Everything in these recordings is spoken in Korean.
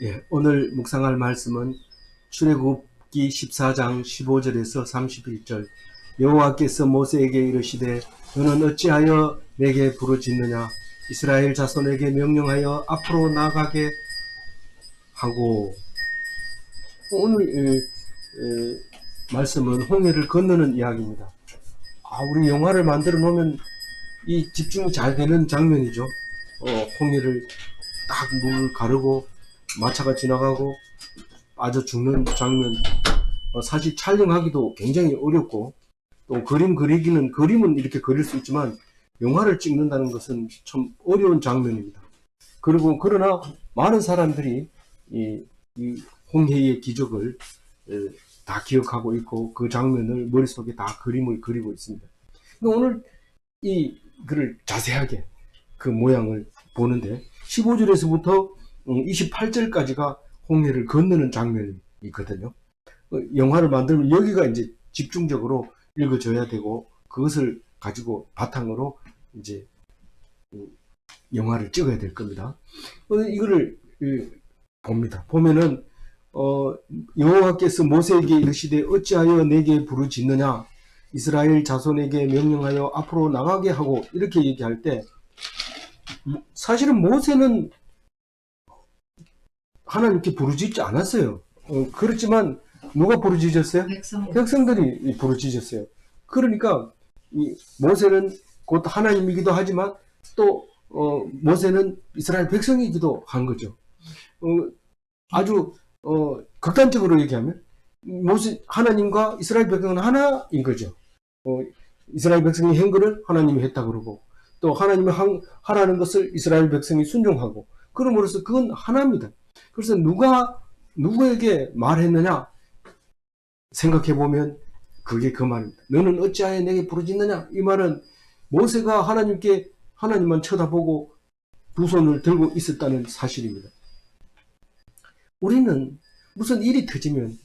예, 오늘 묵상할 말씀은 출애굽기 14장 15절에서 31절. 여호와께서 모세에게 이르시되 너는 어찌하여 내게 부르짖느냐 이스라엘 자손에게 명령하여 앞으로 나가게 하고. 오늘 말씀은 홍해를 건너는 이야기입니다. 우리 영화를 만들어 놓으면 이 집중이 잘 되는 장면이죠. 홍해를 딱 물을 가르고 마차가 지나가고 빠져 죽는 장면. 사실 촬영하기도 굉장히 어렵고, 또 그림은 이렇게 그릴 수 있지만 영화를 찍는다는 것은 참 어려운 장면입니다. 그러나 많은 사람들이 이 홍해의 기적을 다 기억하고 있고 그 장면을 머릿속에 다 그림을 그리고 있습니다. 오늘 이 글을 자세하게 그 모양을 보는데 15절에서부터 28절까지가 홍해를 건너는 장면이거든요. 영화를 만들면 여기가 이제 집중적으로 읽어져야 되고 그것을 가지고 바탕으로 이제 영화를 찍어야 될 겁니다. 이거를 봅니다. 보면은 여호와께서 모세에게 이르시되 어찌하여 내게 부르짖느냐 이스라엘 자손에게 명령하여 앞으로 나가게 하고, 이렇게 얘기할 때 사실은 모세는 하나님께 부르짖지 않았어요. 그렇지만 누가 부르짖었어요? 백성들이 부르짖었어요. 그러니까 모세는 곧 하나님이기도 하지만 또 모세는 이스라엘 백성이기도 한 거죠. 아주 극단적으로 얘기하면 하나님과 이스라엘 백성은 하나인 거죠. 이스라엘 백성이 한 것을 하나님이 했다 그러고, 또 하나님이 하라는 것을 이스라엘 백성이 순종하고, 그럼으로써 그건 하나입니다. 그래서 누구에게 말했느냐 생각해 보면 그게 그 말입니다. 너는 어찌하여 내게 부르짖느냐. 이 말은 모세가 하나님만 쳐다보고 두 손을 들고 있었다는 사실입니다. 우리는 무슨 일이 터지면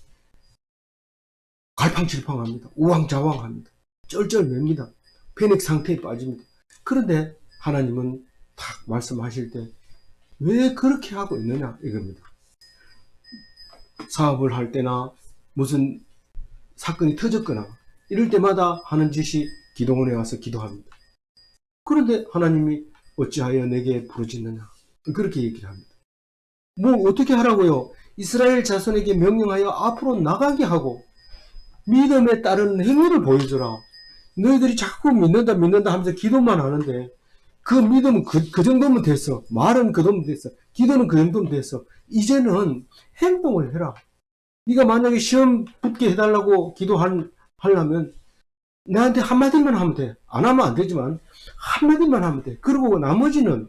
갈팡질팡합니다. 우왕좌왕합니다. 쩔쩔맵니다. 패닉 상태에 빠집니다. 그런데 하나님은 딱 말씀하실 때 왜 그렇게 하고 있느냐 이겁니다. 사업을 할 때나 무슨 사건이 터졌거나 이럴 때마다 하는 짓이 기도원에 와서 기도합니다. 그런데 하나님이 어찌하여 내게 부르짖느냐 그렇게 얘기를 합니다. 뭐 어떻게 하라고요? 이스라엘 자손에게 명령하여 앞으로 나가게 하고 믿음에 따른 행위를 보여줘라. 너희들이 자꾸 믿는다 하면서 기도만 하는데 그 믿음은 그 정도면 됐어. 말은 그 정도면 됐어. 기도는 그 정도면 됐어. 이제는 행동을 해라. 네가 만약에 시험 붙게 해달라고 기도하려면 나한테 한마디만 하면 돼. 안 하면 안 되지만 한마디만 하면 돼. 그리고 나머지는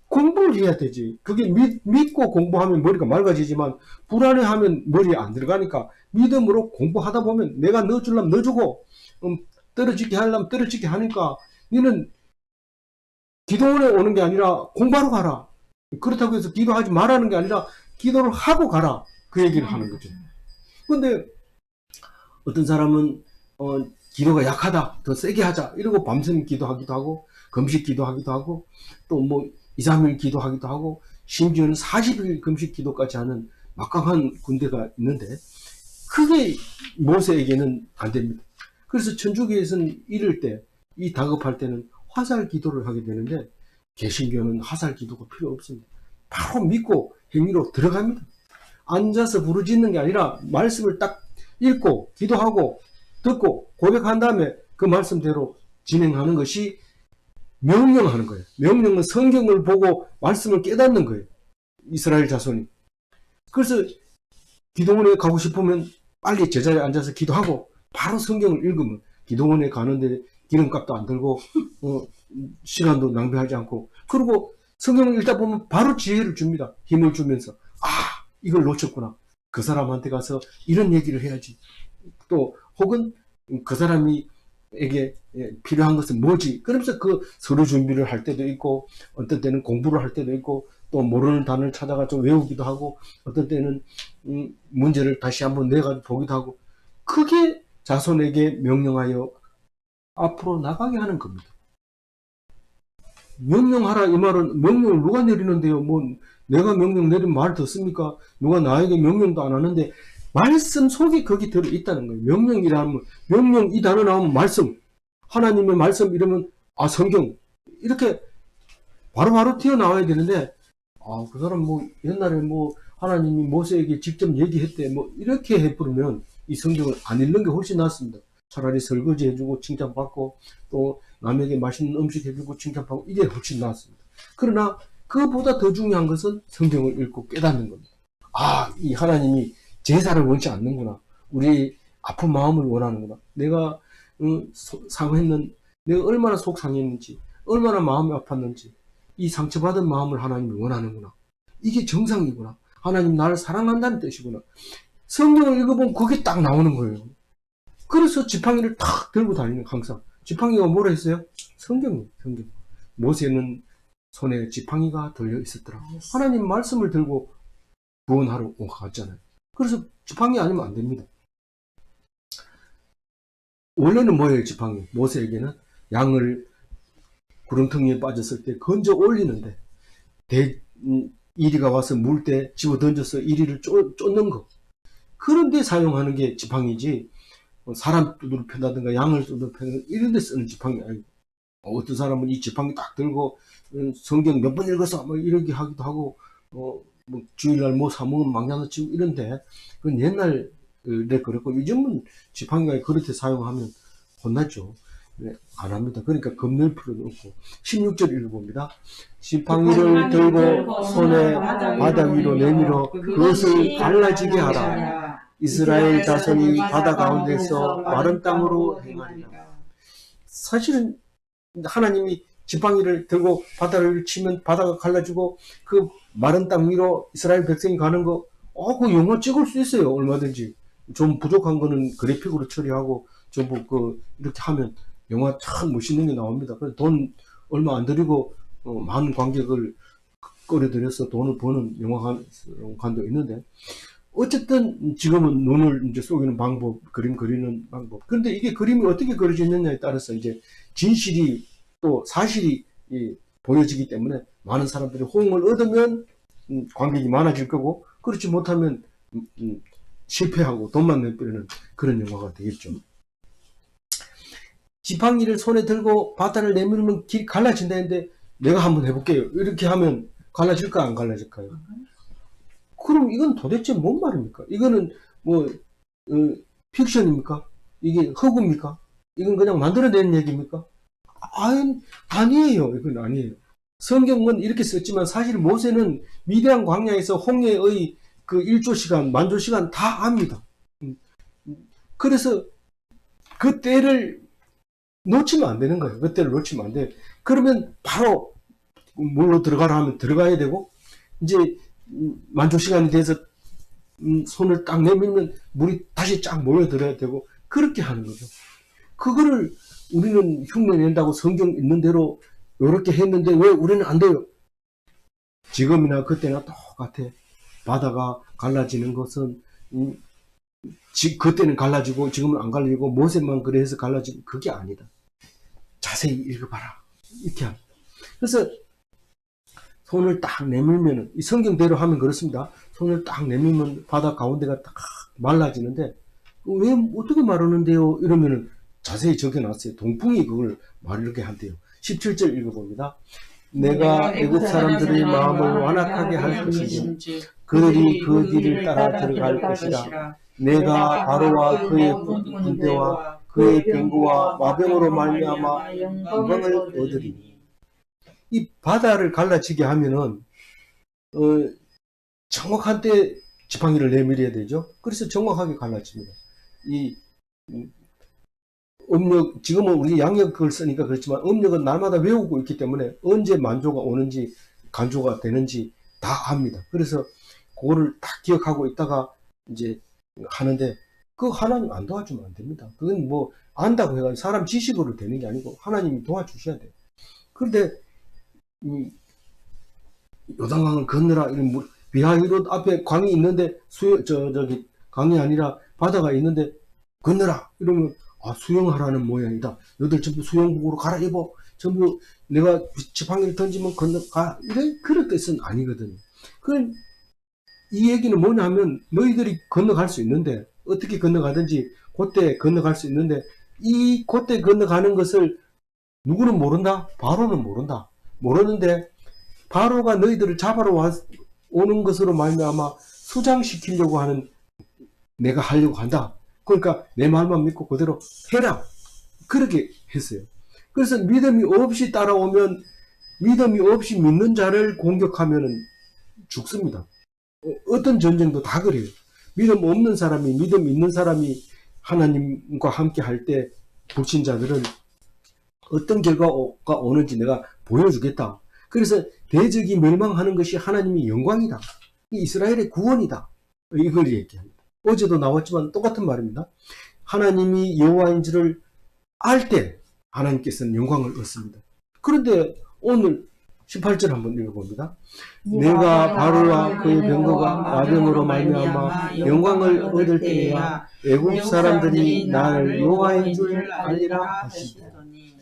공부를 해야 되지. 그게 믿고 공부하면 머리가 맑아지지만 불안해하면 머리에 안 들어가니까 믿음으로 공부하다 보면 내가 넣어주려면 넣어주고 떨어지게 하려면 떨어지게 하니까 너는 기도원에 오는 게 아니라 공부하러 가라. 그렇다고 해서 기도하지 말라는 게 아니라 기도를 하고 가라. 그 얘기를 하는 거죠. 근데 어떤 사람은 기도가 약하다. 더 세게 하자. 이러고 밤샘 기도하기도 하고 금식 기도하기도 하고 또 뭐 2, 3일 기도하기도 하고 심지어는 40일 금식 기도까지 하는 막강한 군대가 있는데 그게 모세에게는 안 됩니다. 그래서 천주교에서는 이럴 때, 이 다급할 때는 화살 기도를 하게 되는데 개신교는 화살 기도가 필요 없습니다. 바로 믿고 행위로 들어갑니다. 앉아서 부르짖는 게 아니라 말씀을 딱 읽고 기도하고 듣고 고백한 다음에 그 말씀대로 진행하는 것이 명령하는 거예요. 명령은 성경을 보고 말씀을 깨닫는 거예요. 이스라엘 자손이. 그래서 기도원에 가고 싶으면 빨리 제자리에 앉아서 기도하고 바로 성경을 읽으면 기도원에 가는데 기름값도 안 들고 시간도 낭비하지 않고, 그리고 성경을 읽다 보면 바로 지혜를 줍니다. 힘을 주면서 이걸 놓쳤구나. 그 사람한테 가서 이런 얘기를 해야지. 또 혹은 그 사람에게 필요한 것은 뭐지? 그러면서 그 서류 준비를 할 때도 있고 어떤 때는 공부를 할 때도 있고 또 모르는 단어를 찾아가 좀 외우기도 하고 어떤 때는 문제를 다시 한번 내가 보기도 하고, 그게 자손에게 명령하여 앞으로 나가게 하는 겁니다. 명령하라 이 말은 명령을 누가 내리는데요? 뭐 내가 명령 내리면 말 듣습니까? 누가 나에게 명령도 안 하는데 말씀 속에 거기 들어있다는 거예요. 명령이라면, 명령 이 단어 나오면 말씀, 하나님의 말씀 이러면 성경 이렇게 바로바로 튀어나와야 되는데 그 사람 뭐 옛날에 뭐 하나님이 모세에게 직접 얘기했대 뭐 이렇게 해버리면 이 성경을 안 읽는 게 훨씬 낫습니다. 차라리 설거지 해주고 칭찬받고 또 남에게 맛있는 음식 해주고 칭찬받고 이게 훨씬 낫습니다. 그러나 그보다 더 중요한 것은 성경을 읽고 깨닫는 겁니다. 이 하나님이 제사를 원치 않는구나. 우리 아픈 마음을 원하는구나. 내가 상했는 내가 얼마나 속상했는지 얼마나 마음이 아팠는지 이 상처받은 마음을 하나님이 원하는구나. 이게 정상이구나. 하나님 나를 사랑한다는 뜻이구나. 성경을 읽어보면 그게 딱 나오는 거예요. 그래서 지팡이를 탁 들고 다니는 항상. 지팡이가 뭐라 했어요? 성경. 모세는 손에 지팡이가 들려 있었더라. 하나님 말씀을 들고 구원하러 갔잖아요. 그래서 지팡이 아니면 안 됩니다. 원래는 뭐예요, 지팡이? 모세에게는 양을 구렁텅이에 빠졌을 때 건져 올리는데 이리가 와서 물 때 집어 던져서 이리를 쫓는 거. 그런데 사용하는 게 지팡이지 사람 두드러 편다든가 양을 두드러 편다든가 이런 데 쓰는 지팡이 아니고 어떤 사람은 이 지팡이 딱 들고 성경 몇 번 읽어서 뭐 이렇게 하기도 하고 뭐 주일날 뭐 사먹으면 망나는 치고 이런데 그건 옛날에 그렇고 요즘은 지팡이가 그렇게 사용하면 혼나죠. 안 합니다. 그러니까 겁낼 필요는 없고 16절 읽어봅니다. 지팡이를 들고 손에 바다 위로 내밀어 그것을 갈라지게 하라. 이스라엘 자손이 바다 가운데서 마른 땅으로 행하리라. 사실은 하나님이 지팡이를 들고 바다를 치면 바다가 갈라지고 그 마른 땅 위로 이스라엘 백성이 가는 거 그 영화 찍을 수 있어요. 얼마든지. 좀 부족한 거는 그래픽으로 처리하고 전부 이렇게 하면 영화 참 멋있는 게 나옵니다. 그래서 돈 얼마 안 들이고 많은 관객을 끌어들여서 돈을 버는 영화관도 있는데 어쨌든 지금은 눈을 이제 속이는 방법, 그림 그리는 방법. 그런데 이게 그림이 어떻게 그려지느냐에 따라서 이제 진실이 또 사실이 보여지기 때문에 많은 사람들이 호응을 얻으면 관객이 많아질 거고 그렇지 못하면 실패하고 돈만 내버리는 그런 영화가 되겠죠. 지팡이를 손에 들고 바다를 내밀면 길이 갈라진다는데 내가 한번 해볼게요. 이렇게 하면 갈라질까 안 갈라질까요? 그럼 이건 도대체 뭔 말입니까? 이거는 픽션입니까? 이게 허구입니까? 이건 그냥 만들어낸 얘기입니까? 아니에요. 이건 아니에요. 성경은 이렇게 썼지만 사실 모세는 미디안 광야에서 홍해의 그 일조 시간, 만조 시간 다 압니다. 그래서 그 때를 놓치면 안 되는 거예요. 그때를 놓치면 안 돼요. 그러면 바로 물로 들어가라 하면 들어가야 되고 이제 만조 시간이 돼서 손을 딱 내밀면 물이 다시 쫙 몰려들어야 되고 그렇게 하는 거죠. 그거를 우리는 흉내 낸다고 성경 있는 대로 이렇게 했는데 왜 우리는 안 돼요? 지금이나 그때나 똑같아. 바다가 갈라지는 것은 그때는 갈라지고 지금은 안 갈라지고 모세만 그래서 갈라지고 그게 아니다. 자세히 읽어봐라. 이렇게 합니다. 그래서 손을 딱 내밀면 이 성경대로 하면 그렇습니다. 손을 딱 내밀면 바다 가운데가 딱 말라지는데 왜 어떻게 말하는데요? 이러면은 자세히 적혀놨어요. 동풍이 그걸 말이렇게 한대요. 17절 읽어봅니다. 내가 애국 사람들의 마음을 완악하게 할 것이니 그들이 그 길을 따라 들어갈 것이라. 내가 바로와 그의 군대와 그의 병거와 마병으로 말미암아 영광을 얻으리니. 이 바다를 갈라지게 하면은 정확한 때 지팡이를 내밀어야 되죠. 그래서 정확하게 갈라집니다. 이 음력, 지금은 우리 양력을 쓰니까 그렇지만 음력은 날마다 외우고 있기 때문에 언제 만조가 오는지 간조가 되는지 다 압니다. 그래서 그거를 다 기억하고 있다가 이제 하는데 그 하나님 안 도와주면 안 됩니다. 그건 뭐 안다고 해가지고 사람 지식으로 되는 게 아니고 하나님이 도와주셔야 돼요. 그런데 요단강을 건너라 이런 비하히롯 앞에 강이 있는데 저기 강이 아니라 바다가 있는데 건너라 이러면 수영하라는 모양이다. 너들 전부 수영복으로 갈아입어. 전부 내가 지팡이를 던지면 건너가. 이런 그런 뜻은 아니거든요. 이 얘기는 뭐냐면 너희들이 건너갈 수 있는데 어떻게 건너가든지 그때 건너갈 수 있는데 이 그때 건너가는 것을 누구는 모른다? 바로는 모른다. 모르는데 바로가 너희들을 잡아러 오는 것으로 말미암아 수장시키려고 하는 내가 하려고 한다. 그러니까 내 말만 믿고 그대로 해라. 그렇게 했어요. 그래서 믿음이 없이 따라오면 믿음이 없이 믿는 자를 공격하면 죽습니다. 어떤 전쟁도 다 그래요. 믿음 없는 사람이 믿음 있는 사람이 하나님과 함께 할 때 불신자들은 어떤 결과가 오는지 내가 보여주겠다. 그래서 대적이 멸망하는 것이 하나님의 영광이다. 이스라엘의 구원이다. 이걸 얘기합니다. 어제도 나왔지만 똑같은 말입니다. 하나님이 여호와인 줄을 알 때 하나님께서는 영광을 얻습니다. 그런데 오늘 18절 한번 읽어봅니다. 내가 바로와 그의 병거가 나병으로 말미암아 영광을 얻을 때에야 애국 사람들이 나를 여호와인 줄 알리라 하시더니.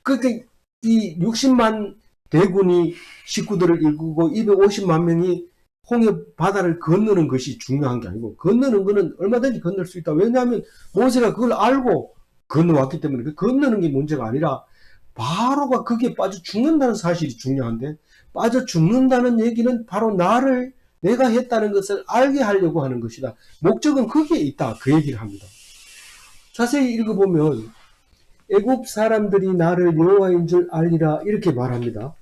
그러니까 이 60만 대군이 식구들을 일구고 250만 명이 홍해 바다를 건너는 것이 중요한 게 아니고 건너는 거는 얼마든지 건널 수 있다. 왜냐하면 모세가 그걸 알고 건너왔기 때문에 그 건너는 게 문제가 아니라 바로가 거기에 빠져 죽는다는 사실이 중요한데 빠져 죽는다는 얘기는 바로 내가 했다는 것을 알게 하려고 하는 것이다. 목적은 거기에 있다. 그 얘기를 합니다. 자세히 읽어보면 애굽 사람들이 나를 여호와인 줄 알리라 이렇게 말합니다.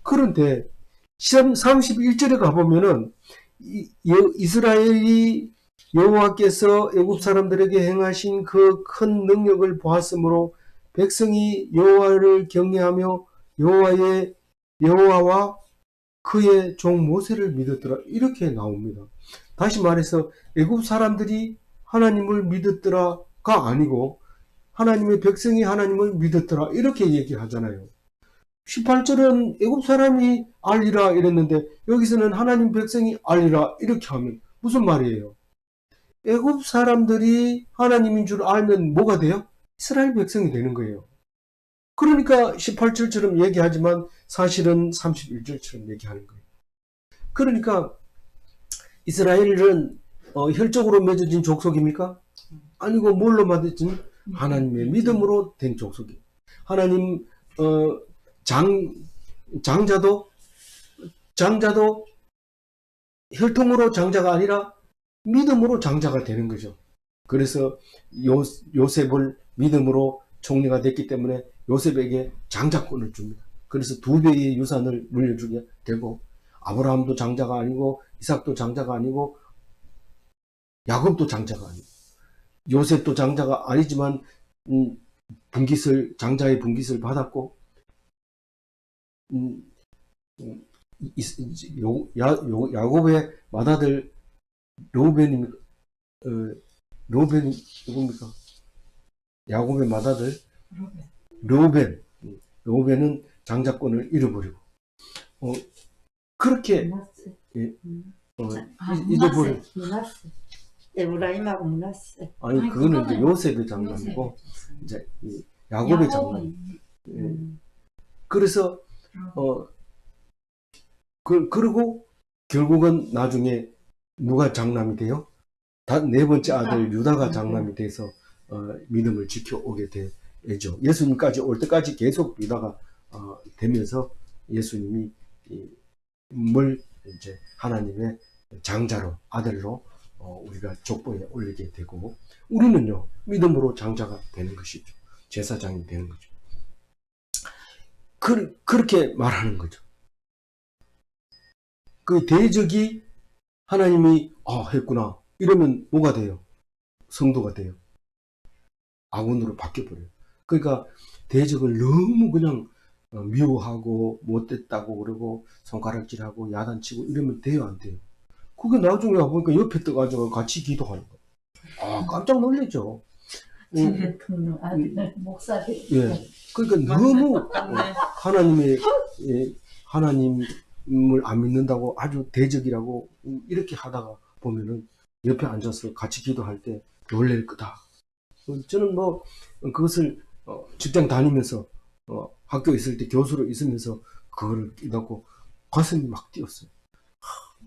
그런데 31절에 가보면은 이스라엘이 여호와께서 애굽 사람들에게 행하신 그 큰 능력을 보았으므로 백성이 여호와를 경외하며 여호와와 그의 종 모세를 믿었더라 이렇게 나옵니다. 다시 말해서 애굽 사람들이 하나님을 믿었더라가 아니고 하나님의 백성이 하나님을 믿었더라 이렇게 얘기하잖아요. 18절은 애굽 사람이 알리라 이랬는데 여기서는 하나님 백성이 알리라 이렇게 하면 무슨 말이에요? 애굽 사람들이 하나님인 줄 알면 뭐가 돼요? 이스라엘 백성이 되는 거예요. 그러니까 18절처럼 얘기하지만 사실은 31절처럼 얘기하는 거예요. 그러니까 이스라엘은 혈적으로 맺어진 족속입니까? 아니고 뭘로 맺어진? 하나님의 믿음으로 된 족속이에요. 하나님 장자도 혈통으로 장자가 아니라 믿음으로 장자가 되는 거죠. 그래서 요셉을 믿음으로 총리가 됐기 때문에 요셉에게 장자권을 줍니다. 그래서 2배의 유산을 물려주게 되고 아브라함도 장자가 아니고 이삭도 장자가 아니고 야곱도 장자가 아니고 요셉도 장자가 아니지만 장자의 분깃을 받았고 야곱의 맏아들 르우벤이 누굽니까? 야곱의 맏아들 르우벤은 장자권을 잃어버리고 그렇게 잊어버린 에브라임하고 므낫세. 아니 그거는 이제 요셉의 장남이고 이제 야곱의 장남. 그래서 그리고 결국은 나중에 누가 장남이 돼요? 네 번째 아들 유다가 장남이 돼서 믿음을 지켜오게 되죠. 예수님까지 올 때까지 계속 유다가 되면서 예수님이 이제 하나님의 장자로 아들로 우리가 족보에 올리게 되고 우리는요 믿음으로 장자가 되는 것이죠. 제사장이 되는 거죠. 그렇게 말하는 거죠. 그 대적이 하나님이 했구나 이러면 뭐가 돼요? 성도가 돼요. 아군으로 바뀌어버려요. 그러니까 대적을 너무 그냥 미워하고 못됐다고 그러고 손가락질하고 야단치고 이러면 돼요 안 돼요? 그게 나중에 와보니까 옆에 떠가지고 같이 기도하는 거예요. 깜짝 놀랐죠. 대통령 아들 목사들. 예. 그러니까 너무 하나님을 안 믿는다고 아주 대적이라고 이렇게 하다가 보면은 옆에 앉아서 같이 기도할 때 놀랄 거다. 저는 뭐 그것을 직장 다니면서 학교 있을 때 교수로 있으면서 그거를 깨닫고 가슴이 막 뛰었어요.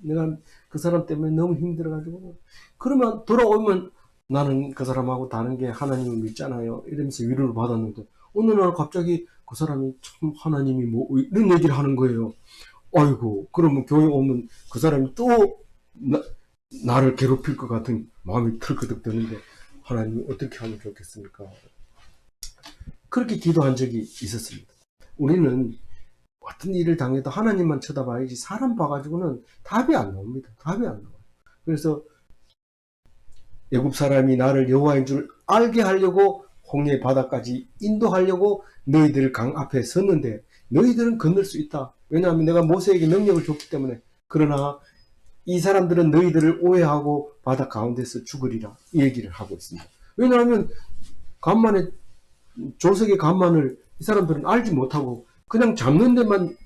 내가 그 사람 때문에 너무 힘들어가지고. 그러면 돌아오면 나는 그 사람하고 다른 게 하나님을 믿잖아요. 이러면서 위로를 받았는데, 어느 날 갑자기 그 사람이 참 하나님이 뭐, 이런 얘기를 하는 거예요. 아이고, 그러면 교회 오면 그 사람이 또 나를 괴롭힐 것 같은 마음이 털커덕 드는데, 하나님이 어떻게 하면 좋겠습니까? 그렇게 기도한 적이 있었습니다. 우리는 어떤 일을 당해도 하나님만 쳐다봐야지 사람 봐가지고는 답이 안 나옵니다. 답이 안 나와요. 그래서 애굽 사람이 나를 여호와인 줄 알게 하려고 홍해 바다까지 인도하려고 너희들 강 앞에 섰는데 너희들은 건널 수 있다. 왜냐하면 내가 모세에게 명령을 줬기 때문에. 그러나 이 사람들은 너희들을 오해하고 바다 가운데서 죽으리라. 이 얘기를 하고 있습니다. 왜냐하면 간만에 조석의 간만을 이 사람들은 알지 못하고 그냥 잡는 데만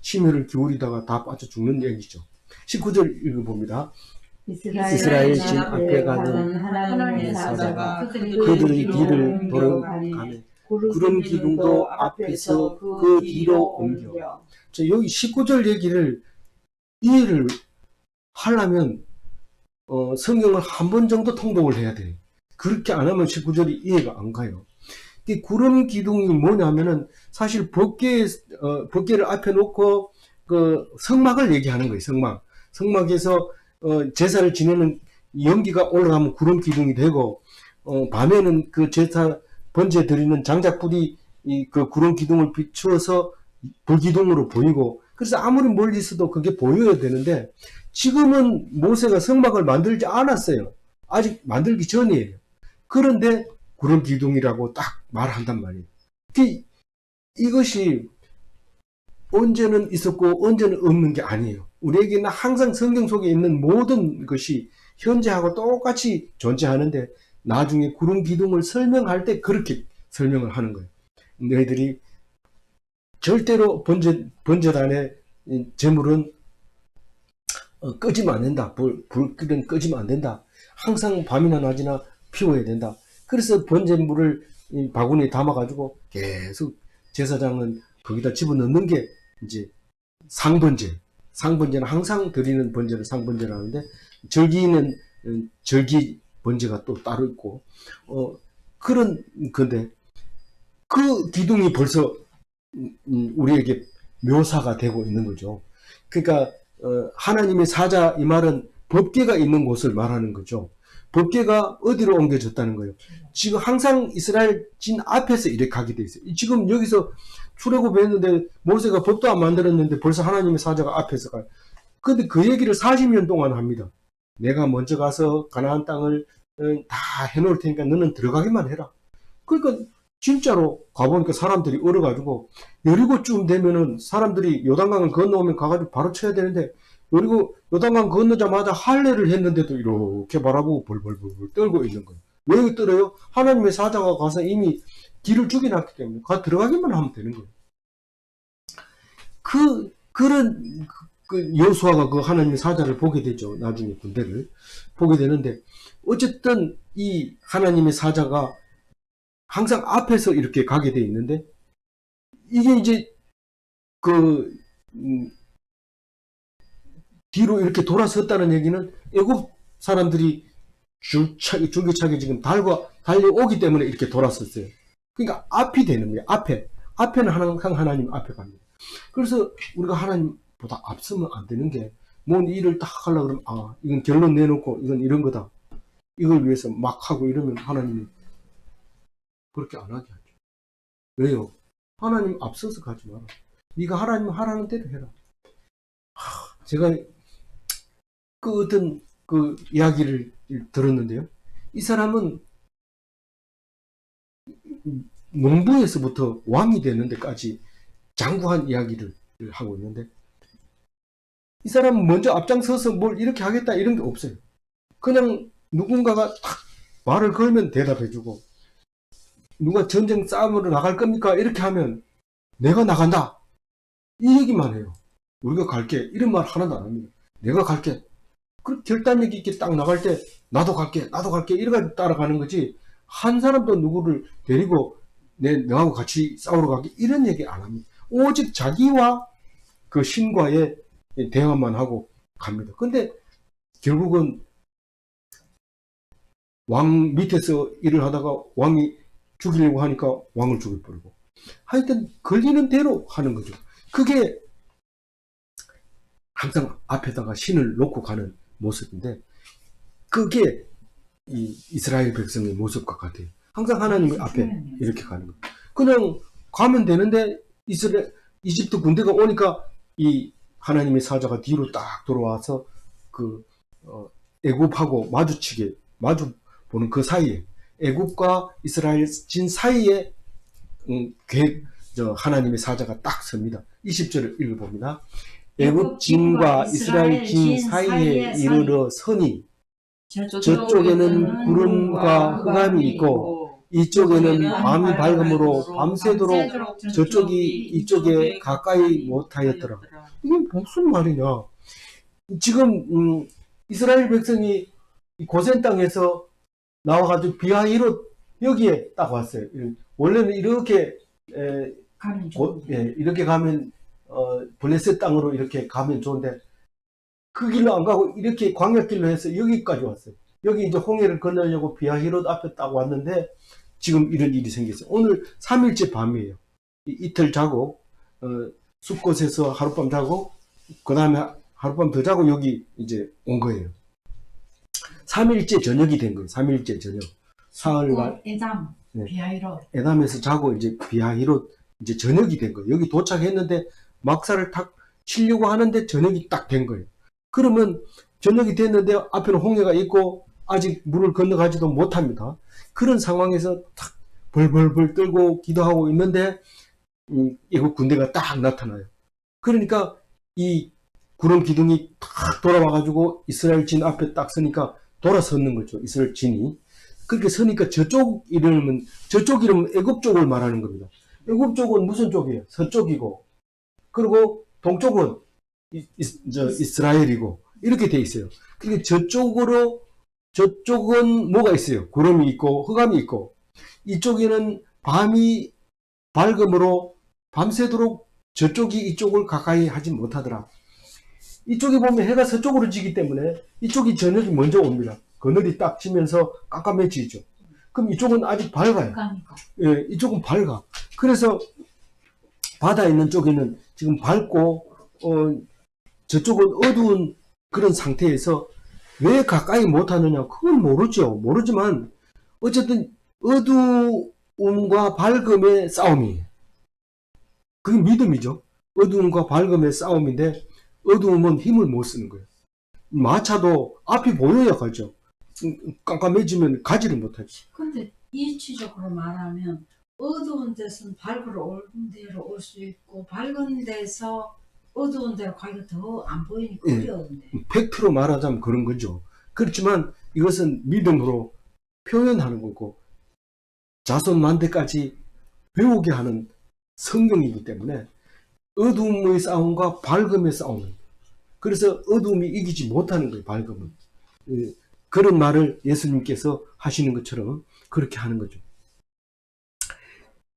심혈을 기울이다가 다 빠져 죽는 얘기죠. 19절 읽어봅니다. 이스라엘 진 앞에 가는 하나님의 사자가 그들의 뒤를 돌아가네. 구름 기둥도 앞에서 그 뒤로 옮겨. 여기 19절 얘기를 이해를 하려면 성경을 한 번 정도 통독을 해야 돼요. 그렇게 안 하면 19절이 이해가 안 가요. 이 구름 기둥이 뭐냐면은 사실 법궤를 앞에 놓고 그 성막을 얘기하는 거예요. 성막에서 제사를 지내는 연기가 올라가면 구름 기둥이 되고 밤에는 그 제사 번제 드리는 장작불이 그 구름 기둥을 비추어서 불기둥으로 보이고, 그래서 아무리 멀리 있어도 그게 보여야 되는데 지금은 모세가 성막을 만들지 않았어요. 아직 만들기 전이에요. 그런데 구름 기둥이라고 딱 말한단 말이에요. 이것이 언제는 있었고 언제는 없는 게 아니에요. 우리에게는 항상 성경 속에 있는 모든 것이 현재하고 똑같이 존재하는데 나중에 구름 기둥을 설명할 때 그렇게 설명을 하는 거예요. 너희들이 절대로 번제단의 제물은 끄지면 안 된다. 불길은 끄지면 안 된다. 항상 밤이나 낮이나 피워야 된다. 그래서 번제물을 바구니에 담아가지고 계속 제사장은 거기다 집어넣는 게 이제 상번제는 항상 드리는 번제를 상번제를 하는데, 절기는 절기 번제가 또 따로 있고, 그런 건데, 그 기둥이 벌써 우리에게 묘사가 되고 있는 거죠. 그러니까 하나님의 사자, 이 말은 법궤가 있는 곳을 말하는 거죠. 법궤가 어디로 옮겨졌다는 거예요. 지금 항상 이스라엘 진 앞에서 이렇게 가게 돼 있어요. 지금 여기서 출애굽했는데 모세가 법도 안 만들었는데 벌써 하나님의 사자가 앞에서 가요. 근데 그 얘기를 40년 동안 합니다. 내가 먼저 가서 가나안 땅을 다 해놓을 테니까 너는 들어가기만 해라. 그러니까 진짜로 가보니까 사람들이 얼어가지고, 여리고쯤 되면은 사람들이 요단강을 건너오면 가가지고 바로 쳐야 되는데, 그리고 요단강 건너자마자 할례를 했는데도 이렇게 바라보고 벌벌벌 떨고 있는 거예요. 왜 떨어요? 하나님의 사자가 가서 이미 길을 죽여놨기 때문에 들어가기만 하면 되는 거예요. 그런 여호수아가 그 하나님의 사자를 보게 되죠. 나중에 군대를 보게 되는데, 어쨌든 이 하나님의 사자가 항상 앞에서 이렇게 가게 돼 있는데, 이게 이제 뒤로 이렇게 돌아섰다는 얘기는 애굽 사람들이 줄기차게 지금 달려오기 때문에 이렇게 돌아섰어요. 그러니까 앞이 되는 거예요. 앞에는 항상 하나님 앞에 갑니다. 그래서 우리가 하나님보다 앞서면 안 되는 게, 뭔 일을 딱 하려고 그러면 이건 결론 내놓고 이건 이런 거다, 이걸 위해서 막 하고 이러면 하나님이 그렇게 안 하게 하죠. 왜요? 하나님 앞서서 가지 마라. 네가 하나님 하라는 대로 해라. 제가 어떤 이야기를 들었는데요. 이 사람은 농부에서부터 왕이 되는 데까지 장구한 이야기를 하고 있는데, 이 사람은 먼저 앞장서서 뭘 이렇게 하겠다 이런 게 없어요. 그냥 누군가가 딱 말을 걸면 대답해주고, 누가 전쟁 싸움으로 나갈 겁니까? 이렇게 하면 내가 나간다, 이 얘기만 해요. 우리가 갈게, 이런 말 하나도 안 합니다. 내가 갈게. 그 결단력 있게 딱 나갈 때 나도 갈게 이렇게 따라가는 거지, 한 사람도 누구를 데리고 너하고 같이 싸우러 가기 이런 얘기 안 합니다. 오직 자기와 그 신과의 대화만 하고 갑니다. 근데 결국은 왕 밑에서 일을 하다가 왕이 죽이려고 하니까 왕을 죽여버리고, 하여튼 걸리는 대로 하는 거죠. 그게 항상 앞에다가 신을 놓고 가는 모습인데, 그게 이 이스라엘 백성의 모습과 같아요. 항상 하나님 앞에 이렇게 가는 거예요. 그냥 가면 되는데 이집트 군대가 오니까 이 하나님의 사자가 뒤로 딱 돌아와서 애굽하고 마주 보는 그 사이에, 애굽과 이스라엘 진 사이에 하나님의 사자가 딱 섭니다. 20절을 읽어봅니다. 애굽 진과 이스라엘 진 사이에 이르러 서니 저쪽에는 구름과 흑암이 있고 이쪽에는 밤이 밝음으로 밤새도록 저쪽이 이쪽에 가까이 못하였더라. 이게 무슨 말이냐? 지금 이스라엘 백성이 고센 땅에서 나와가지고 비하히롯 여기에 딱 왔어요. 원래는 이렇게 이렇게 가면 블레셋 땅으로 이렇게 가면 좋은데 그 길로 안 가고 이렇게 광야길로 해서 여기까지 왔어요. 여기 이제 홍해를 건너려고 비하히롯 앞에 딱 왔는데 지금 이런 일이 생겼어요. 오늘 3일째 밤이에요. 이틀 자고 숲곳에서 하룻밤 자고 그 다음에 하룻밤 더 자고 여기 이제 온 거예요. 3일째 저녁이 된 거예요. 3일째 저녁. 사흘날 에담, 비하히롯. 에담에서 자고 이제 비하히롯 이제 저녁이 된 거예요. 여기 도착했는데 막사를 탁 치려고 하는데 저녁이 딱 된 거예요. 그러면 저녁이 됐는데 앞에는 홍해가 있고 아직 물을 건너가지도 못합니다. 그런 상황에서 탁 벌벌벌 떨고 기도하고 있는데 애국 군대가 딱 나타나요. 그러니까 이 구름 기둥이 탁 돌아와가지고 이스라엘 진 앞에 딱 서니까 돌아서는 거죠. 이스라엘 진이. 그렇게 서니까 저쪽 이름은 애굽 쪽을 말하는 겁니다. 애굽 쪽은 무슨 쪽이에요? 서쪽이고, 그리고 동쪽은 이스라엘이고 이렇게 돼 있어요. 그러니까 저쪽은 뭐가 있어요? 구름이 있고 흑암이 있고, 이쪽에는 밤이 밝음으로 밤새도록 저쪽이 이쪽을 가까이 하지 못하더라. 이쪽에 보면 해가 서쪽으로 지기 때문에 이쪽이 저녁이 먼저 옵니다. 그늘이 딱 지면서 깜깜해지죠. 그럼 이쪽은 아직 밝아요. 예, 이쪽은 밝아. 그래서 바다에 있는 쪽에는 지금 밝고 저쪽은 어두운 그런 상태에서 왜 가까이 못하느냐, 그건 모르죠. 모르지만 어쨌든 어두움과 밝음의 싸움이에요. 그게 믿음이죠. 어두움과 밝음의 싸움인데 어두움은 힘을 못 쓰는 거예요. 마차도 앞이 보여야 가죠. 깜깜해지면 가지를 못하지. 근데 이치적으로 말하면 어두운 데서는 밝으러 옳은 데로 올 수 있고 밝은 데서 어두운 데로 가기가 더 안 보이니까 어려운데. 팩트로 말하자면 그런 거죠. 그렇지만 이것은 믿음으로 표현하는 거고 자손 만대까지 배우게 하는 성경이기 때문에 어두움의 싸움과 밝음의 싸움. 그래서 어두움이 이기지 못하는 거예요. 밝음은. 그런 말을 예수님께서 하시는 것처럼 그렇게 하는 거죠.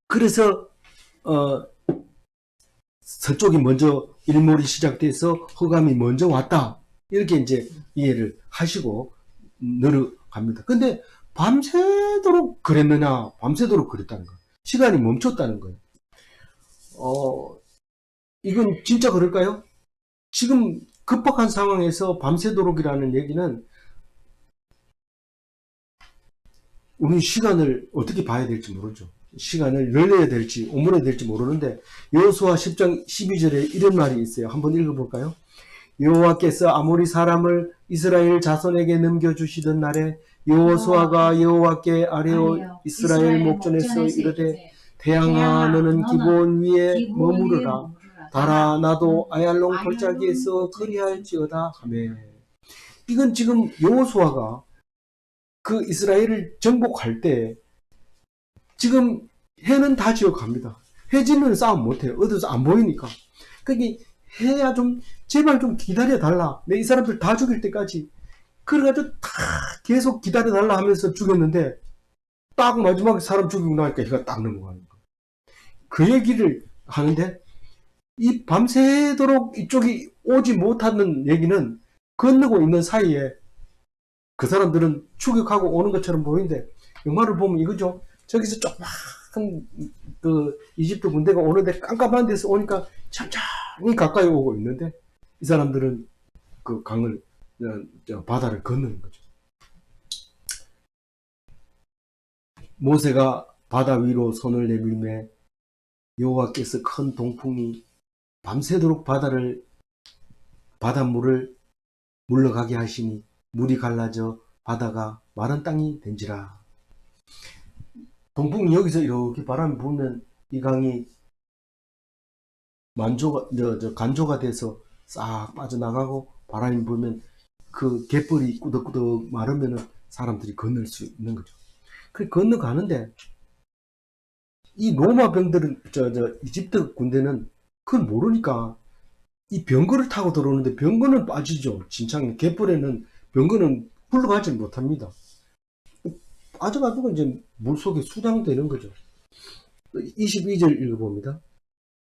그래서 서쪽이 먼저 일몰이 시작돼서 흑암이 먼저 왔다. 이렇게 이제 이해를 하시고 늘어갑니다. 근데 밤새도록 그랬느냐? 밤새도록 그랬다는 거예요. 시간이 멈췄다는 거예요. 이건 진짜 그럴까요? 지금 급박한 상황에서 밤새도록이라는 얘기는 우리는 시간을 어떻게 봐야 될지 모르죠. 시간을 늘려야 될지 오므려야 될지 모르는데 여호수아 10장 12절에 이런 말이 있어요. 한번 읽어볼까요? 여호와께서 아모리 사람을 이스라엘 자손에게 넘겨주시던 날에 여호수아가 여호와께 아뢰어 이스라엘 목전에서 이르되 태양아 너는 기브온 위에 머무르라. 달아 나도 아얄론 골짜기에서 그리할지어다 하며. 이건 지금 여호수아가 그 이스라엘을 정복할 때 지금 해는 다 지어갑니다. 해지는 싸움 못해요. 어두워서 안 보이니까. 그게 해야 좀 제발 좀 기다려달라. 내 이 사람들 다 죽일 때까지. 그래가지고 다 계속 기다려달라 하면서 죽였는데 딱 마지막에 사람 죽이고 나니까 해가 딱 넘어가는 거예요. 그 얘기를 하는데 이 밤새도록 이쪽이 오지 못하는 얘기는 건너고 있는 사이에 그 사람들은 추격하고 오는 것처럼 보이는데 영화를 보면 이거죠. 저기서 조그마한 그 이집트 군대가 오는데 깜깜한 데서 오니까 천천히 가까이 오고 있는데 이 사람들은 그 강을 바다를 건너는 거죠. 모세가 바다 위로 손을 내밀매 여호와께서 큰 동풍이 밤새도록 바닷물을 물러가게 하시니 물이 갈라져 바다가 마른 땅이 된지라. 동풍이 여기서 이렇게 바람이 불면 이 강이 간조가 돼서 싹 빠져나가고 바람이 불면 그 갯벌이 꾸덕꾸덕 마르면은 사람들이 건널 수 있는 거죠. 그 건너가는데 이 로마 병들은 이집트 군대는 그걸 모르니까 이 병거를 타고 들어오는데 병거는 빠지죠. 진창 갯벌에는 병거는 흘러가지 못합니다. 빠져가지고 이제 물속에 수장되는 거죠. 22절 읽어봅니다.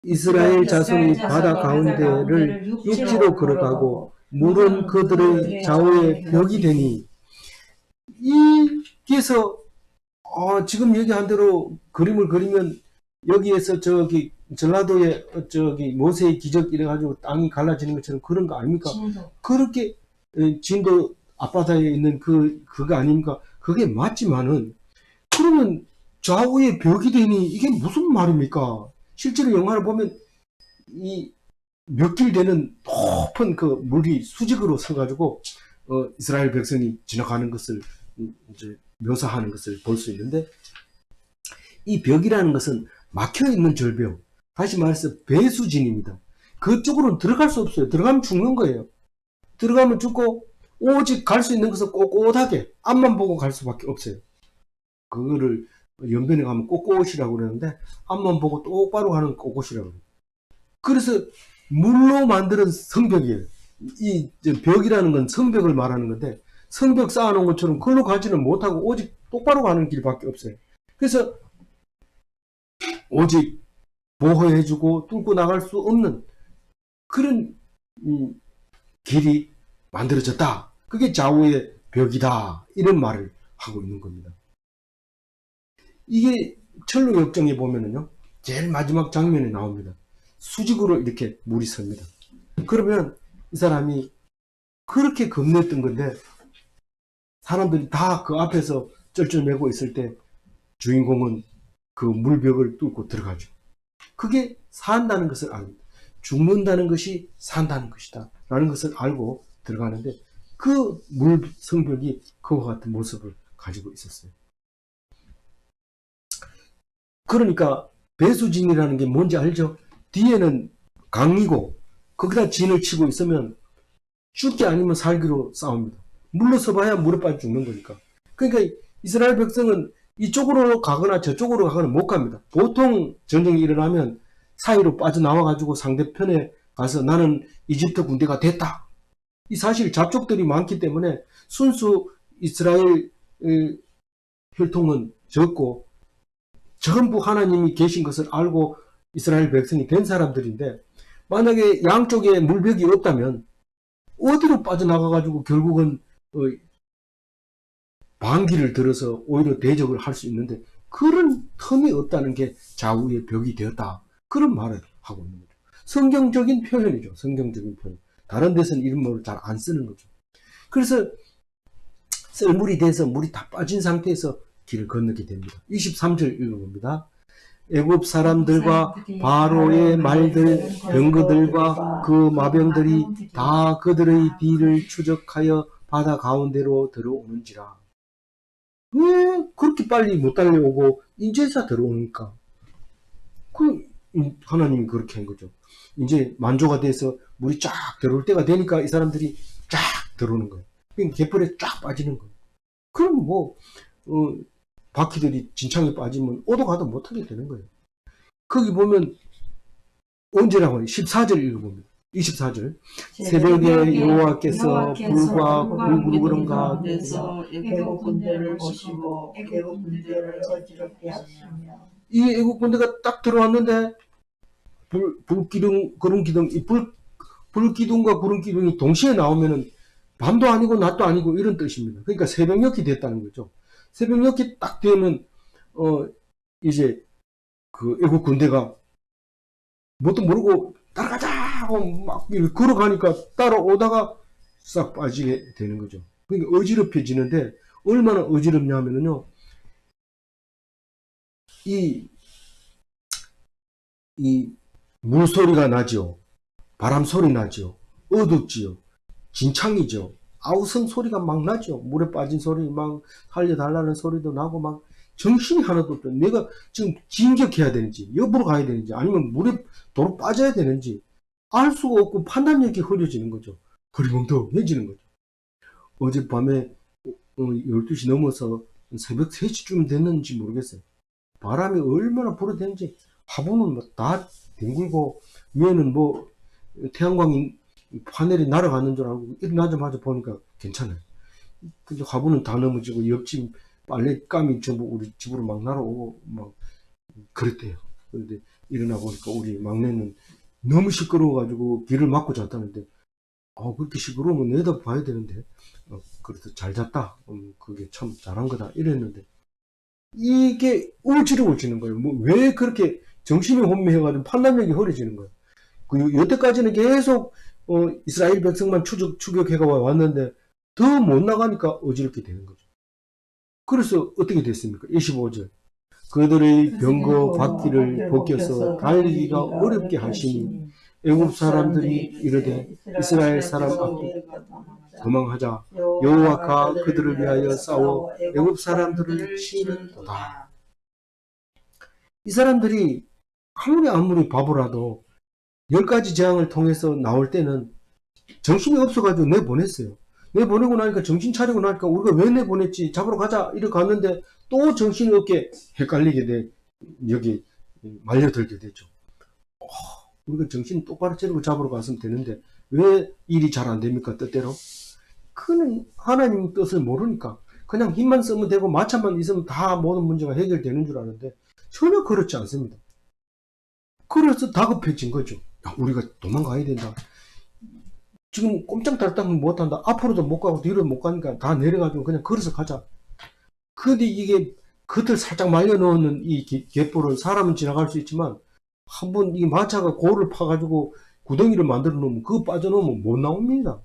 이스라엘 자손이 바다 가운데를 육지로 걸어가고 물은 그들의 좌우에 벽이 되니 여기서 지금 얘기한 대로 그림을 그리면 여기에서 저기 전라도에 저기 모세의 기적 이래가지고 땅이 갈라지는 것처럼 그런 거 아닙니까? 그렇게 진도 앞바다에 있는 그거 아닙니까? 그게 맞지만은 그러면 좌우에 벽이 되니 이게 무슨 말입니까? 실제로 영화를 보면 이 몇 길 되는 높은 그 물이 수직으로 서가지고 이스라엘 백성이 지나가는 것을 이제 묘사하는 것을 볼 수 있는데 이 벽이라는 것은 막혀있는 절벽, 다시 말해서 배수진입니다. 그쪽으로는 들어갈 수 없어요. 들어가면 죽는 거예요. 들어가면 죽고 오직 갈 수 있는 것은 꼿꼿하게 앞만 보고 갈 수밖에 없어요. 그거를 연변에 가면 꼿꼿이라고 그러는데 앞만 보고 똑바로 가는 꼿꼿이라고 그래요. 그래서 물로 만드는 성벽이에요. 이 벽이라는 건 성벽을 말하는 건데 성벽 쌓아놓은 것처럼 그걸로 가지는 못하고 오직 똑바로 가는 길밖에 없어요. 그래서 오직 보호해주고 뚫고 나갈 수 없는 그런 길이 만들어졌다. 그게 좌우의 벽이다. 이런 말을 하고 있는 겁니다. 이게 철로 역정에 보면은요, 제일 마지막 장면에 나옵니다. 수직으로 이렇게 물이 섭니다. 그러면 이 사람이 그렇게 겁냈던 건데 사람들이 다 그 앞에서 쩔쩔매고 있을 때 주인공은 그 물벽을 뚫고 들어가죠. 그게 산다는 것을 압니다. 죽는다는 것이 산다는 것이다 라는 것을 알고 들어가는데 그 물 성벽이 그와 같은 모습을 가지고 있었어요. 그러니까 배수진이라는 게 뭔지 알죠? 뒤에는 강이고 거기다 진을 치고 있으면 죽기 아니면 살기로 싸웁니다. 물러서 봐야 물에 빠져 죽는 거니까. 그러니까 이스라엘 백성은 이쪽으로 가거나 저쪽으로 가거나 못 갑니다. 보통 전쟁이 일어나면 사이로 빠져나와가지고 상대편에 가서 나는 이집트 군대가 됐다. 이 사실 잡족들이 많기 때문에 순수 이스라엘 혈통은 적고 전부 하나님이 계신 것을 알고 이스라엘 백성이 된 사람들인데 만약에 양쪽에 물벽이 없다면 어디로 빠져나가가지고 결국은 반기를 들어서 오히려 대적을 할 수 있는데 그런 틈이 없다는 게 좌우의 벽이 되었다. 그런 말을 하고 있는 거죠. 성경적인 표현이죠. 성경적인 표현. 다른 데서는 이런 말을 잘 안 쓰는 거죠. 그래서 썰물이 돼서 물이 다 빠진 상태에서 길을 건너게 됩니다. 23절 읽어봅니다. 애굽 사람들과 바로의 말들, 병거들과 그 마병들이 다 그들의 뒤를 추적하여 바다 가운데로 들어오는지라. 왜 그렇게 빨리 못 달려오고 이제서 들어오니까? 하나님이 그렇게 한 거죠. 이제 만조가 돼서 물이 쫙 들어올 때가 되니까 이 사람들이 쫙 들어오는 거예요. 갯벌에 쫙 빠지는 거예요. 그럼 바퀴들이 진창에 빠지면 오도 가도 못하게 되는 거예요. 거기 보면 언제라고 해요? 14절 읽어봅니다. 24절. 새벽에 여호와께서 불과 불구름 가운데서 애국 군대를 보시고 애국 군대를 어지럽게 하시며 이 애국 군대가 딱 들어왔는데 불기둥, 구름 기둥, 불기둥과 구름 기둥이 동시에 나오면은 밤도 아니고 낮도 아니고 이런 뜻입니다. 그러니까 새벽녘이 됐다는 거죠. 새벽녘이 딱 되면 이제 그 애국 군대가 뭣도 모르고 따라가자 하고 막 이렇게 걸어가니까 따라오다가 싹 빠지게 되는 거죠. 그러니까 어지럽혀지는데 얼마나 어지럽냐면요, 이 물소리가 나죠. 바람 소리 나죠. 어둡지요. 진창이죠. 아우성 소리가 막 나죠. 물에 빠진 소리, 막 살려달라는 소리도 나고, 막 정신이 하나도 없죠. 내가 지금 진격해야 되는지, 옆으로 가야 되는지, 아니면 물에 도로 빠져야 되는지 알 수가 없고 판단력이 흐려지는 거죠. 흐리멍텅해지는 거죠. 어젯밤에 12시 넘어서 새벽 3시쯤 됐는지 모르겠어요. 바람이 얼마나 불어대는지 화분은 뭐 다 뒹굴고 위에는 뭐 태양광이 파넬이 날아가는 줄 알고 일어나자마자 보니까 괜찮아요. 근데 화분은 다 넘어지고 옆집 빨랫감이 전부 우리 집으로 막 날아오고 막 그랬대요. 그런데 일어나 보니까 우리 막내는 너무 시끄러워가지고 귀를 막고 잤다는데, 그렇게 시끄러우면 내다 봐야 되는데, 그래서 잘 잤다. 그게 참 잘한 거다. 이랬는데, 이게 울지는 거예요. 뭐, 왜 그렇게 정신이 혼미해가지고 판단력이 흐려지는 거예요. 여태까지는 계속, 이스라엘 백성만 추격해가 왔는데, 더 못 나가니까 어지럽게 되는 거죠. 그래서 어떻게 됐습니까? 25절. 그들의 병거 바퀴를 벗겨서 달리기가 어렵게 하시니 애굽 사람들이 이르되 이스라엘 사람 앞에 도망하자. 여호와가 그들을 위하여 싸워 애굽 사람들을 치는도다. 이 사람들이 아무리 바보라도 10가지 재앙을 통해서 나올 때는 정신이 없어가지고 내보냈어요. 내보내고 나니까 정신 차리고 나니까 우리가 왜 내보냈지? 잡으러 가자. 이렇게 갔는데 또 정신이 없게 헷갈리게 돼. 여기 말려들게 되죠. 우리가 정신 똑바로 차리고 잡으러 갔으면 되는데 왜 일이 잘 안 됩니까? 뜻대로? 그는 하나님 뜻을 모르니까 그냥 힘만 쓰면 되고 마차만 있으면 다 모든 문제가 해결되는 줄 아는데 전혀 그렇지 않습니다. 그래서 다급해진 거죠. 우리가 도망가야 된다. 지금 꼼짝달싹 못한다. 앞으로도 못 가고 뒤로 못 가니까 다 내려가지고 그냥 걸어서 가자. 근데 이게 겉을 살짝 말려놓는 이 갯벌을 사람은 지나갈 수 있지만 한번 이 마차가 고를 파가지고 구덩이를 만들어 놓으면 그거 빠져놓으면 못 나옵니다.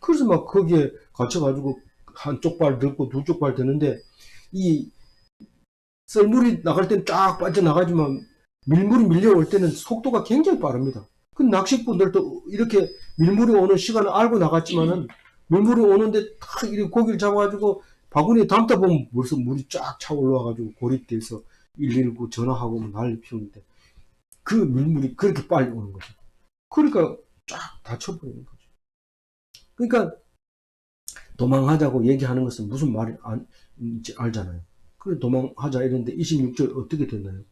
그래서 막 거기에 갇혀가지고 한쪽 발 들고 두 쪽 발 드는데 이 썰물이 나갈 때는 쫙 빠져나가지만 밀물이 밀려올 때는 속도가 굉장히 빠릅니다. 그 낚시꾼들도 이렇게 밀물이 오는 시간을 알고 나갔지만은 밀물이 오는데 딱 이렇게 고기를 잡아가지고 바구니에 담다 보면 벌써 물이 쫙 차 올라와가지고 고립돼서 119 전화하고 난리 피우는데 그 밀물이 그렇게 빨리 오는 거죠. 그러니까 쫙 다쳐버리는 거죠. 그러니까 도망하자고 얘기하는 것은 무슨 말인지 알잖아요. 그래 도망하자 이랬는데 26절 어떻게 됐나요?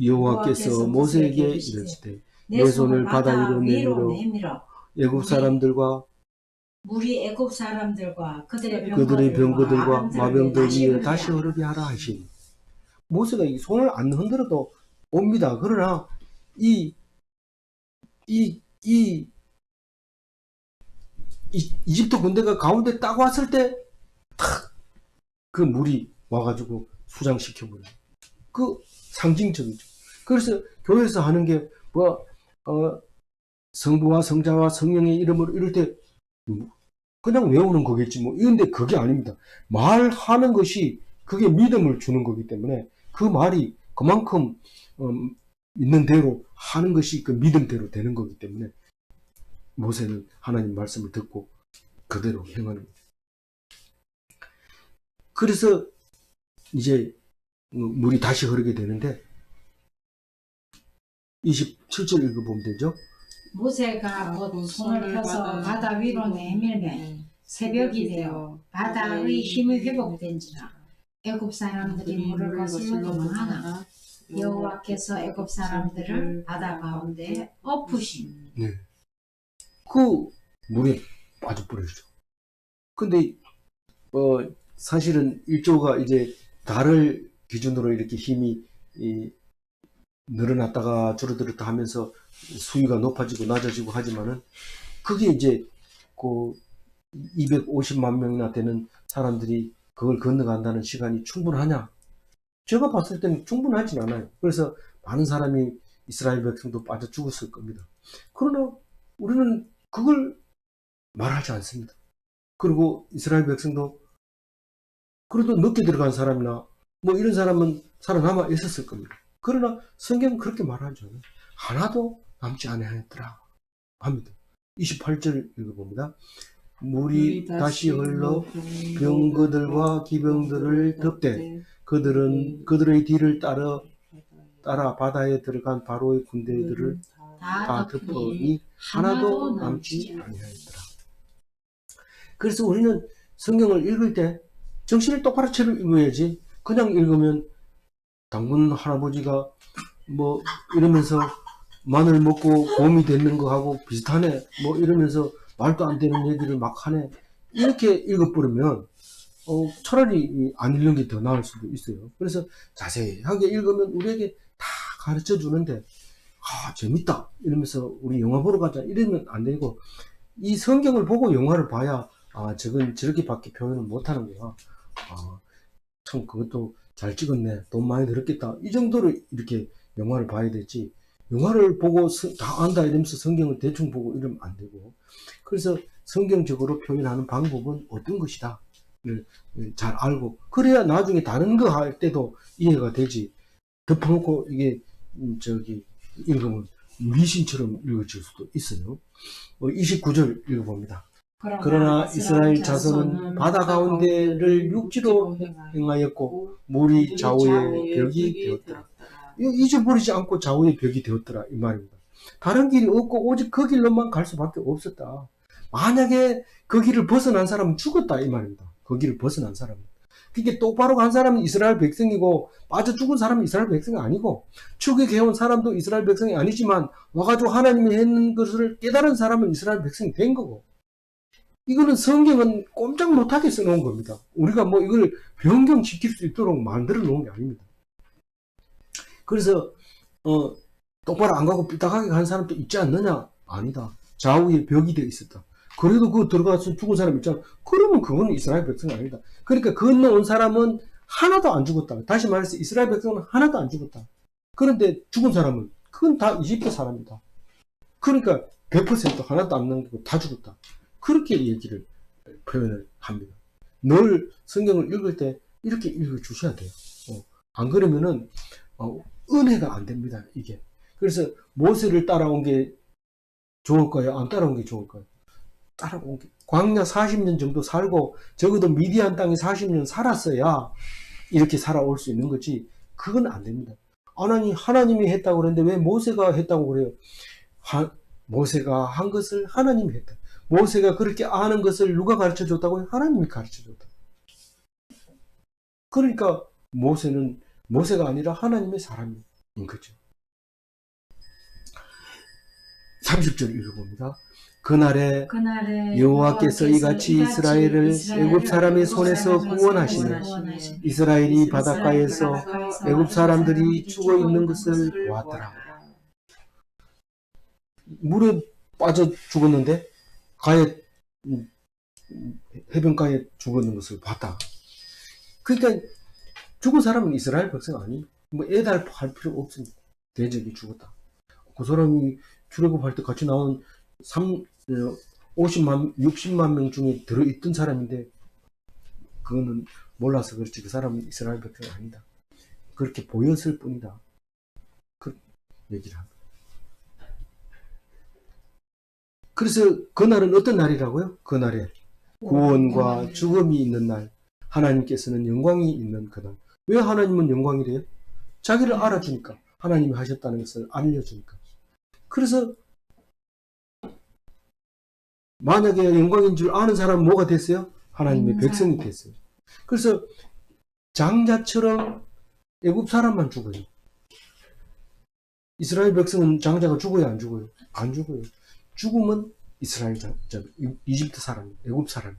여호와께서 모세에게 이르시되 내 손을 바다 위로 내밀어 애굽 사람들과 물이 애굽 사람들과 그들의 병거들과 마병들 위에 다시 흐르게 하라 하시니 모세가 이 손을 안 흔들어도 옵니다. 그러나 이집트 군대가 가운데 딱 왔을 때 탁 그 물이 와가지고 수장시켜버려요. 그 상징적이죠. 그래서 교회에서 하는 게 성부와 성자와 성령의 이름으로 이럴 때 그냥 외우는 거겠지 뭐. 이런데 그게 아닙니다. 말하는 것이 그게 믿음을 주는 거기 때문에 그 말이 그만큼 있는 대로 하는 것이 그 믿음대로 되는 거기 때문에 모세는 하나님 말씀을 듣고 그대로 행하는 거죠. 그래서 이제 물이 다시 흐르게 되는데 27절 읽어보면 되죠. 모세가 곧 손을 펴서 바다 위로 내밀매 새벽이 되어 바다의 힘이 회복된지라 애굽 사람들이 물을 거슬러 도망하나 여호와께서 애굽 사람들을 바다 가운데 엎으신. 네. 그 물에 빠져버리죠. 근데 사실은 일조가 이제 달을 기준으로 이렇게 힘이 늘어났다가 줄어들었다 하면서 수위가 높아지고 낮아지고 하지만은 그게 이제 그 250만 명이나 되는 사람들이 그걸 건너간다는 시간이 충분하냐? 제가 봤을 때는 충분하진 않아요. 그래서 많은 사람이 이스라엘 백성도 빠져 죽었을 겁니다. 그러나 우리는 그걸 말하지 않습니다. 그리고 이스라엘 백성도 그래도 늦게 들어간 사람이나 뭐 이런 사람은 살아남아 있었을 겁니다. 그러나 성경은 그렇게 말하지 않아요. 하나도 남지 아니하였더라 합니다. 28절 읽어봅니다. 물이 다시 흘러 병거들과 기병들을 덮되 그들은 그들의 뒤를 따라 바다에 들어간 바로의 군대들을 다 덮으니 하나도 남지 아니하였더라. 그래서 우리는 성경을 읽을 때 정신을 똑바로 차려 읽어야지. 그냥 읽으면 당군 할아버지가 뭐 이러면서 마늘 먹고 곰이 됐는 거하고 비슷하네 뭐 이러면서 말도 안 되는 얘기를 막 하네 이렇게 읽어버리면 차라리 안 읽는 게 더 나을 수도 있어요. 그래서 자세하게 읽으면 우리에게 다 가르쳐 주는데 재밌다 이러면서 우리 영화 보러 가자 이러면 안 되고 이 성경을 보고 영화를 봐야 저건 저렇게밖에 표현을 못하는 거야. 참 그것도 잘 찍었네 돈 많이 들었겠다 이 정도로 이렇게 영화를 봐야 되지 영화를 보고 다 안다 이러면서 성경을 대충 보고 이러면 안 되고 그래서 성경적으로 표현하는 방법은 어떤 것이다 잘 알고 그래야 나중에 다른 거 할 때도 이해가 되지 덮어놓고 이게 읽으면 미신처럼 읽어질 수도 있어요. 29절 읽어봅니다. 그러나 이스라엘 자손은 바다 가운데를 육지로 행하였고 물이 좌우의 벽이 되었더라. 잊어버리지 않고 좌우의 벽이 되었더라 이 말입니다. 다른 길이 없고 오직 그 길로만 갈 수밖에 없었다. 만약에 그 길을 벗어난 사람은 죽었다 이 말입니다. 그 길을 벗어난 사람은. 그게 똑바로 간 사람은 이스라엘 백성이고 빠져 죽은 사람은 이스라엘 백성이 아니고 출애굽해온 사람도 이스라엘 백성이 아니지만 와가지고 하나님이 했는 것을 깨달은 사람은 이스라엘 백성이 된 거고 이거는 성경은 꼼짝 못하게 써놓은 겁니다. 우리가 뭐 이걸 변경시킬 수 있도록 만들어 놓은 게 아닙니다. 그래서 똑바로 안 가고 삐딱하게 간 사람도 있지 않느냐? 아니다. 좌우에 벽이 되어 있었다. 그래도 그 들어가서 죽은 사람 있잖아. 그러면 그거는 이스라엘 백성이 아니다. 그러니까 건너온 사람은 하나도 안 죽었다. 다시 말해서 이스라엘 백성은 하나도 안 죽었다. 그런데 죽은 사람은 그건 다 이집트 사람이다. 그러니까 100% 하나도 안 남기고 다 죽었다. 그렇게 얘기를 표현을 합니다. 늘 성경을 읽을 때 이렇게 읽어주셔야 돼요. 안 그러면은 은혜가 안 됩니다. 이게. 그래서 모세를 따라온 게 좋을까요? 안 따라온 게 좋을까요? 따라온 게 광야 40년 정도 살고 적어도 미디안 땅에 40년 살았어야 이렇게 살아올 수 있는 거지. 그건 안 됩니다. 하나님이 했다고 그러는데 왜 모세가 했다고 그래요? 모세가 한 것을 하나님이 했다. 모세가 그렇게 아는 것을 누가 가르쳐 줬다고요? 하나님이 가르쳐 줬다. 그러니까 모세가 아니라 하나님의 사람인 거죠. 30절 읽어봅니다. 그날에 여호와께서 이같이 이스라엘을 애굽 사람의 손에서 구원하시며 이스라엘이 바닷가에서 애굽 사람들이 죽어 있는 것을 보았더라. 물에 빠져 죽었는데 해변가에 죽었는 것을 봤다. 그러니까 죽은 사람은 이스라엘 백성 아니 뭐 애달할 필요 없습니다. 대적이 죽었다. 그 사람이 출애굽할 때 같이 나온 60만 명 중에 들어있던 사람인데 그거는 몰라서 그렇지 그 사람은 이스라엘 백성이 아니다. 그렇게 보였을 뿐이다. 그 얘기를 합니다. 그래서 그날은 어떤 날이라고요? 그날에 구원과 죽음이 있는 날, 하나님께서는 영광이 있는 그날. 왜 하나님은 영광이래요? 자기를 알아주니까, 하나님이 하셨다는 것을 알려주니까. 그래서 만약에 영광인 줄 아는 사람은 뭐가 됐어요? 하나님의 백성이 됐어요. 그래서 장자처럼 애굽 사람만 죽어요. 이스라엘 백성은 장자가 죽어요, 안 죽어요? 안 죽어요. 죽으면 이스라엘 이집트 사람, 애굽 사람.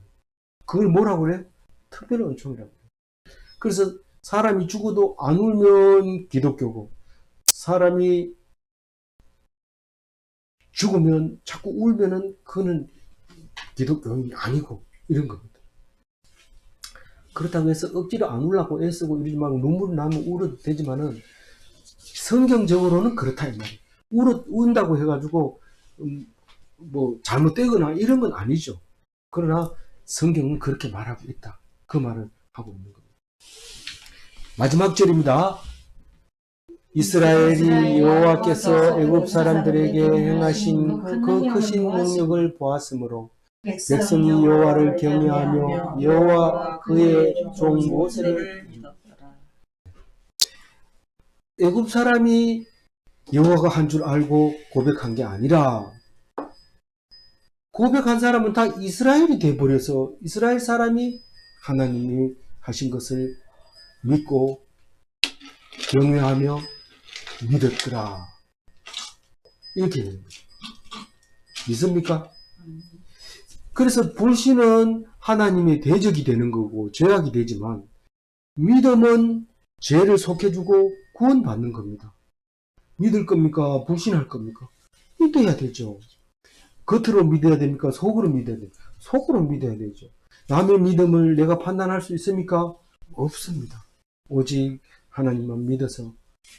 그걸 뭐라고 그래? 특별 은총이라고 그래. 그래서 사람이 죽어도 안 울면 기독교고, 사람이 죽으면 자꾸 울면은 그거는 기독교인이 아니고 이런 겁니다. 그렇다고 해서 억지로 안 울라고 애쓰고 이러지 말고 눈물 나면 울어도 되지만은 성경적으로는 그렇다 이 말이에요. 운다고 해가지고 뭐 잘못되거나 이런 건 아니죠. 그러나 성경은 그렇게 말하고 있다. 그 말을 하고 있는 겁니다. 마지막 절입니다. 이스라엘이 여호와께서 애굽 사람들에게 행하신 그 크신 능력을 보았으므로 백성이 여호와를 경외하며 여호와 그의 종 모세를 믿었더라. 애굽 사람이 여호와가 한 줄 알고 고백한 게 아니라 고백한 사람은 다 이스라엘이 돼버려서 이스라엘 사람이 하나님이 하신 것을 믿고 경외하며 믿었더라. 이렇게 되는 거죠. 믿습니까? 그래서 불신은 하나님의 대적이 되는 거고 죄악이 되지만 믿음은 죄를 속해주고 구원받는 겁니다. 믿을 겁니까? 불신할 겁니까? 믿어야 되죠. 겉으로 믿어야 됩니까? 속으로 믿어야 됩니까? 속으로 믿어야 되죠. 남의 믿음을 내가 판단할 수 있습니까? 없습니다. 오직 하나님만 믿어서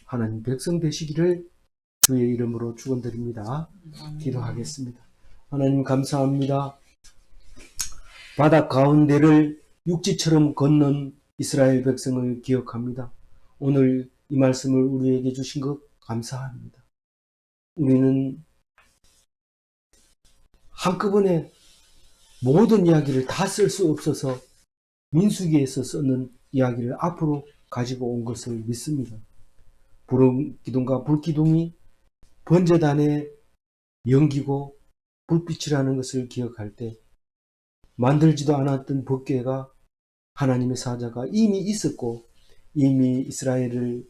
하나님 백성 되시기를 주의 이름으로 축원드립니다. 기도하겠습니다. 하나님 감사합니다. 바다 가운데를 육지처럼 걷는 이스라엘 백성을 기억합니다. 오늘 이 말씀을 우리에게 주신 것 감사합니다. 우리는 한꺼번에 모든 이야기를 다 쓸 수 없어서 민수기에서 쓰는 이야기를 앞으로 가지고 온 것을 믿습니다. 부름기둥과 불기둥이 번제단의 연기고 불빛이라는 것을 기억할 때 만들지도 않았던 법궤가 하나님의 사자가 이미 있었고 이미 이스라엘을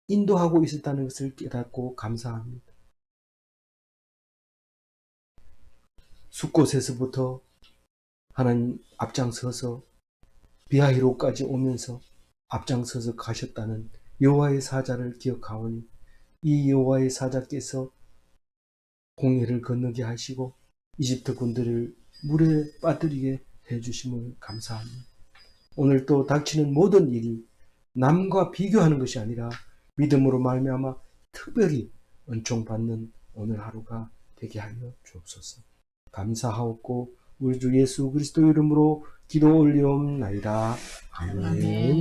인도하고 있었다는 것을 깨닫고 감사합니다. 숫곳에서부터 하나님 앞장서서 비하히로까지 오면서 앞장서서 가셨다는 여호와의 사자를 기억하오니 이 여호와의 사자께서 홍해를 건너게 하시고 이집트 군대를 물에 빠뜨리게 해주심을 감사합니다. 오늘 또 닥치는 모든 일이 남과 비교하는 것이 아니라 믿음으로 말미암아 특별히 은총받는 오늘 하루가 되게 하여 주옵소서. 감사하옵고 우리 주 예수 그리스도 이름으로 기도 올리옵나이다. 아멘.